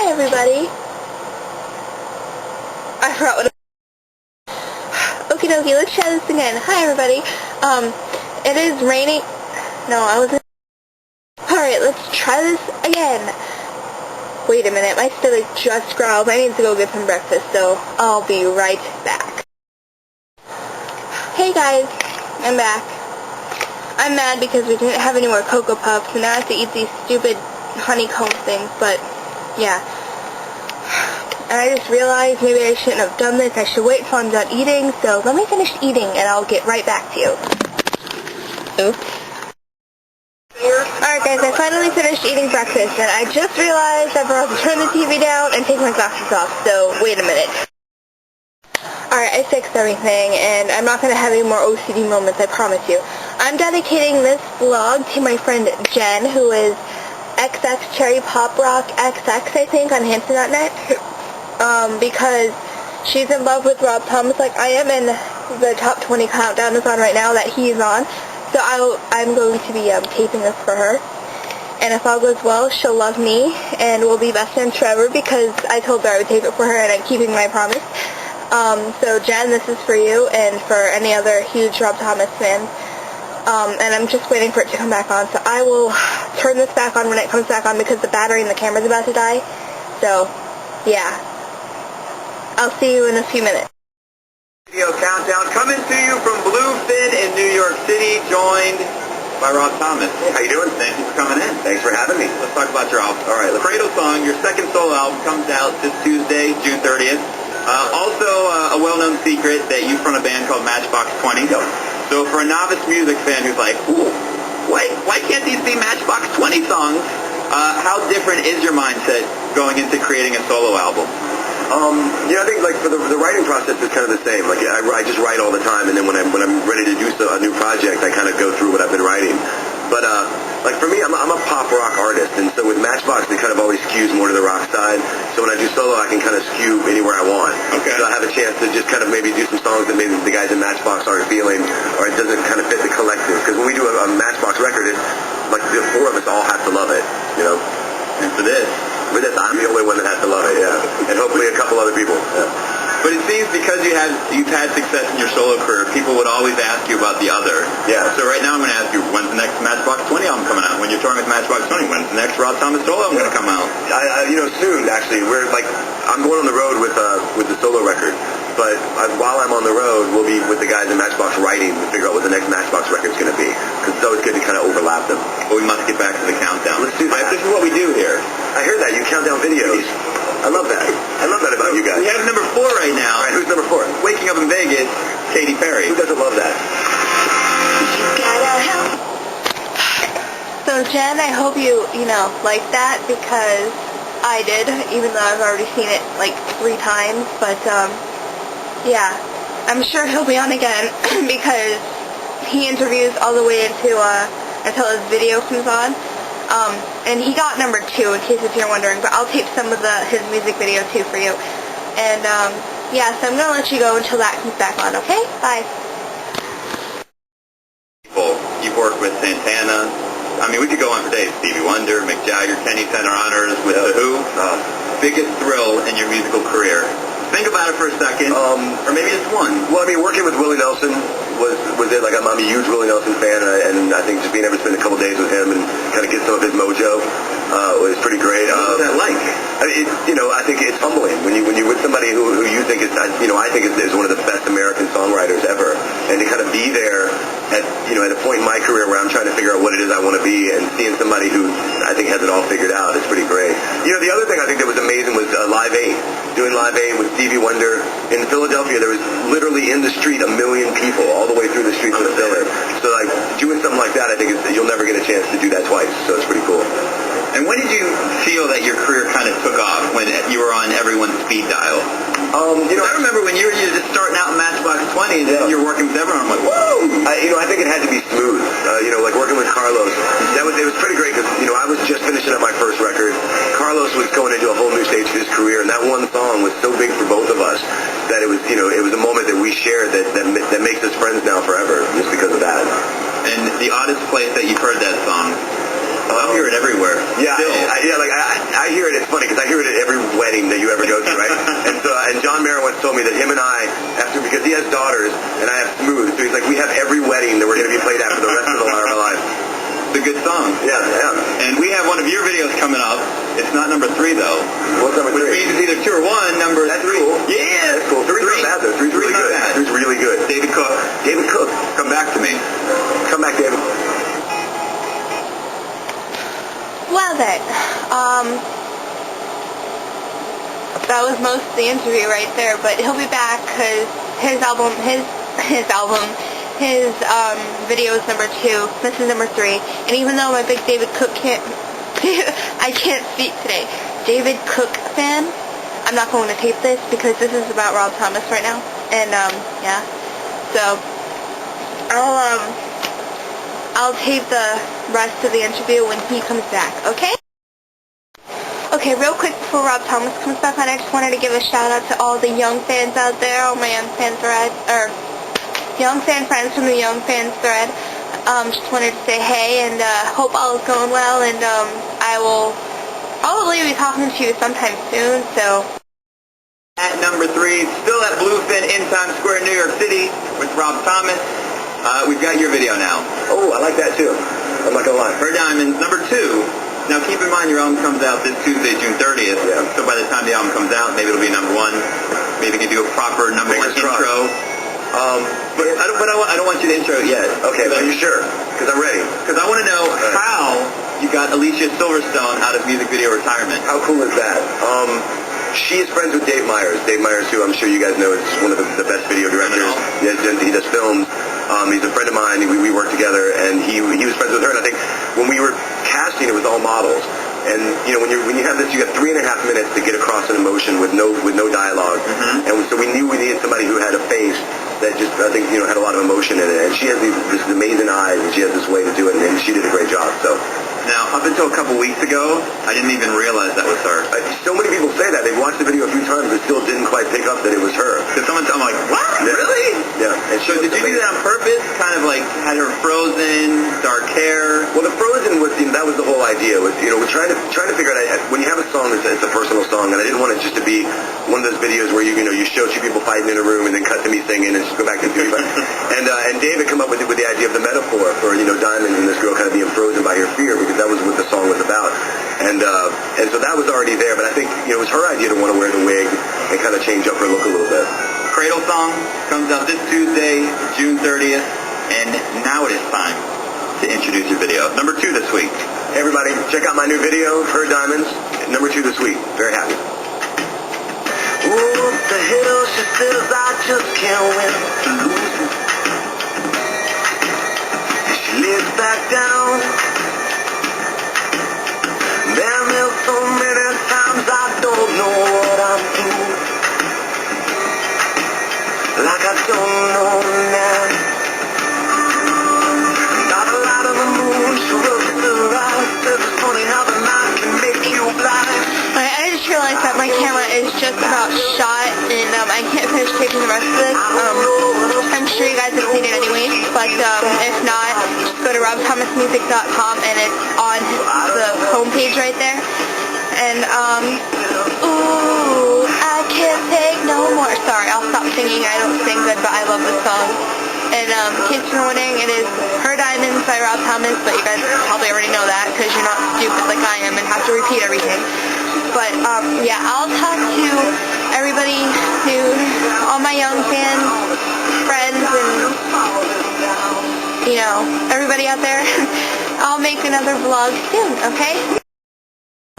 Hi everybody. I forgot what. Okie dokie, let's try this again. Hi everybody. It is raining. No, I wasn't. Alright, let's try this again. Wait a minute, my stomach just growled. I need to go get some breakfast, so I'll be right back. Hey guys, I'm back. I'm mad because we didn't have any more Cocoa Puffs, and now I have to eat these stupid honeycomb things, but yeah. And I just realized maybe I shouldn't have done this. I should wait until I'm done eating, so let me finish eating and I'll get right back to you. Oops. Alright guys, I finally finished eating breakfast, and I just realized I forgot to turn the TV down and take my glasses off, so wait a minute. Alright, I fixed everything, and I'm not going to have any more OCD moments, I promise you. I'm dedicating this vlog to my friend Jen, who is XX Cherry Pop Rock XX, I think, on Hanson.net, because she's in love with Rob Thomas like I am, and the top 20 countdown is on right now that he's on, so I'm going to be taping this for her, and if all goes well, she'll love me, and we'll be best friends forever, because I told her I would tape it for her, and I'm keeping my promise. So Jen, this is for you, and for any other huge Rob Thomas fans. And I'm just waiting for it to come back on, so I will turn this back on when it comes back on because the battery in the camera is about to die. So, yeah. I'll see you in a few minutes. Video countdown coming to you from Bluefin in New York City, joined by Rob Thomas. How you doing? Thank you for coming in. Thanks for having me. Let's talk about your album. All right, Cradlesong, your second solo album, comes out this Tuesday, June 30th. Also, a well-known secret that you front a band called Matchbox 20. So for a novice music fan who's like, ooh, why can't these be Matchbox 20 songs? How different is your mindset going into creating a solo album? I think like for the writing process is kind of the same. Like I just write all the time, and then when I'm ready to do a new project, I kind of go through what I've been writing. But like for me, I'm a pop rock artist, and so with Matchbox, it kind of always skews more to the rock side. So when I do solo, I can kind of skew anywhere I want. Okay. So I have a chance to just kind of maybe do some songs that maybe the guys in Matchbox aren't feeling, or it doesn't kind of fit the collective. Because when we do a Matchbox record, it's like the four of us all have to love it, you know. And for this, I'm the only one that has to love it, yeah. And hopefully a couple other people. Yeah. But it seems because you've had success in your solo career, people would always ask you about the other. Yeah. So right now I'm going to ask you, when's the next Matchbox 20 album coming out? When you're touring with Matchbox 20, when's the next Rob Thomas solo album going to come out? Soon, actually. I'm going on the road with the solo record. But while I'm on the road, we'll be with the guys in Matchbox writing to figure out what the next Matchbox record's going to be. Because it's always good to kind of overlap them. But we must get back to the countdown. Let's do that. This is what we do here. I hear that. You count down videos. I love that. I love that about you guys. We have number 4 right now. All right, who's number 4? Waking Up in Vegas, Katy Perry. Who doesn't love that? So Jen, I hope you like that, because I did, even though I've already seen it like 3 times, but yeah, I'm sure he'll be on again because he interviews all the way until his video comes on. And he got number 2, in case if you're wondering, but I'll tape some of his music video too for you. And yeah, so I'm gonna let you go until that comes back on, okay? Bye. You've worked with Santana. I mean, we could go on for days. Stevie Wonder, Mick Jagger, Kenny Center Honors, with The Who. Biggest thrill in your musical career? Think about it for a second, or maybe just one. Well, I mean, working with Willie Nelson was it. Like, I'm a huge Willie Nelson fan, and I think just being able to spend a couple days with him and kind of get some of his mojo was pretty great. What was that like? I think it's humbling when you're with somebody who you think is, I think is one of the best American songwriters ever, and to kind of be there at a point in my career where I'm trying to figure out what it is I want to be, and seeing somebody who I think has it all figured out is pretty great. The other thing I think that was amazing was Live 8. Doing Live 8 with Stevie Wonder in Philadelphia, there was literally in the street 1 million people all the way through the streets of Philly. So like doing something like that, I think you'll never get a chance to do that twice. So it's pretty cool. And when did you feel that your career kind of took off, when you were on everyone's speed dial? I remember when you were just starting out in Matchbox 20, and then you're working with everyone. I'm like, whoa! I think it had to be smooth. Like working with Carlos, it was pretty great because I was just finishing up my first record. Carlos was going into a whole new stage of his career, and that one song was so big for both of us that it was a moment that we shared that makes us friends now forever, just because of that. And the oddest place that you've heard that song? I hear it everywhere. Yeah, I hear it. It's funny because I hear it at every wedding that you ever go to, right? and John Mayer once told me that him and I, because he has daughters and I have Smooth, so he's like, we have every wedding that we're going to be played at for the rest of our lives. It's a good song. Yeah, yeah. And we have one of your videos coming up. It's not number 3 though. What's number 3? Which means it's either 2 or 1. Number That's 3. Cool. Yeah, that's cool. 3's not bad though. 3's really good. 3's really good. David Cook. David Cook. Come back to me. Come back, David. Well then, that was most of the interview right there, but he'll be back because his video is number 2, this is number 3, and even though my big David Cook I can't speak today, David Cook fan, I'm not going to tape this because this is about Rob Thomas right now, and yeah, so I'll tape the rest of the interview when he comes back, okay? Okay, real quick before Rob Thomas comes back on, I just wanted to give a shout out to all the young fans out there, all my young fan thread, or young fan friends from the young fans thread. Just wanted to say hey and hope all is going well, and I will probably be talking to you sometime soon, so. At number 3, still at Bluefin in Times Square, New York City with Rob Thomas. We've got your video now. Oh, I like that too. I'm not gonna lie. Her Diamonds, number 2. Now keep in mind your album comes out this Tuesday, June 30th. Yeah. So by the time the album comes out, maybe it'll be number 1. Maybe you can do a proper number 1 intro. But I don't want you to intro it yet. Okay, are you sure? Because I'm ready. Because I want to know how you got Alicia Silverstone out of music video retirement. How cool is that? She is friends with Dave Meyers. Dave Meyers, who I'm sure you guys know is one of the best video directors. He does films. He's a friend of mine. We work together, and he was friends with her. And I think when we were casting, it was all models. And when you have this, you got 3.5 minutes to get across an emotion with no dialogue. Mm-hmm. And so we knew we needed somebody who had a face that just, I think, had a lot of emotion in it. And she has this amazing eyes, and she has this way to do it, and she did a great job. So. Now, up until a couple weeks ago, I didn't even realize that was her. So many people say that. They've watched the video a few times but still didn't quite pick up that it was her. Because I'm like, what? Yeah. Really? Yeah. And so did you do that on purpose? Kind of like had her frozen, dark hair? Well, the frozen was, that was the whole idea. Was, we're trying to figure out, when you have a song that's it's a personal song, and I didn't want it just to be one of those videos where you show 2 people fighting in a room and then cut to me singing and just go back to the and David come up with the idea of the metaphor for, Diamond and this girl kind of being frozen by her fear, because that was what the song was about. And so that was already there, but I think, it was her idea to want to wear the wig and kind of change up her look a little bit. Cradlesong comes out this Tuesday, June 30th, and now it is time to introduce your video. Number 2 this week. Hey everybody, check out my new video, Her Diamonds, number 2 this week. Very happy. Ooh, the hill, she says I just can't win to lose. And she lays back down. There's so many times I don't know what I'm doing. Like I don't know now. Not a light on the moon, she looks to the right. It's funny how the night can make you blind. I just realized that my camera is just about shot, and I can't finish taping the rest of this. I'm sure you guys have seen it anyways, but if not, just go to robthomasmusic.com, and it's on the homepage right there. And, ooh, I can't take no more. Sorry, I'll stop singing. I don't sing good, but I love this song. And in case you're wondering, it is Her Diamonds by Rob Thomas, but you guys probably already know that because you're not stupid like I am and have to repeat everything. But, yeah, I'll talk to everybody, all my young fans, friends, and, everybody out there. I'll make another vlog soon, okay?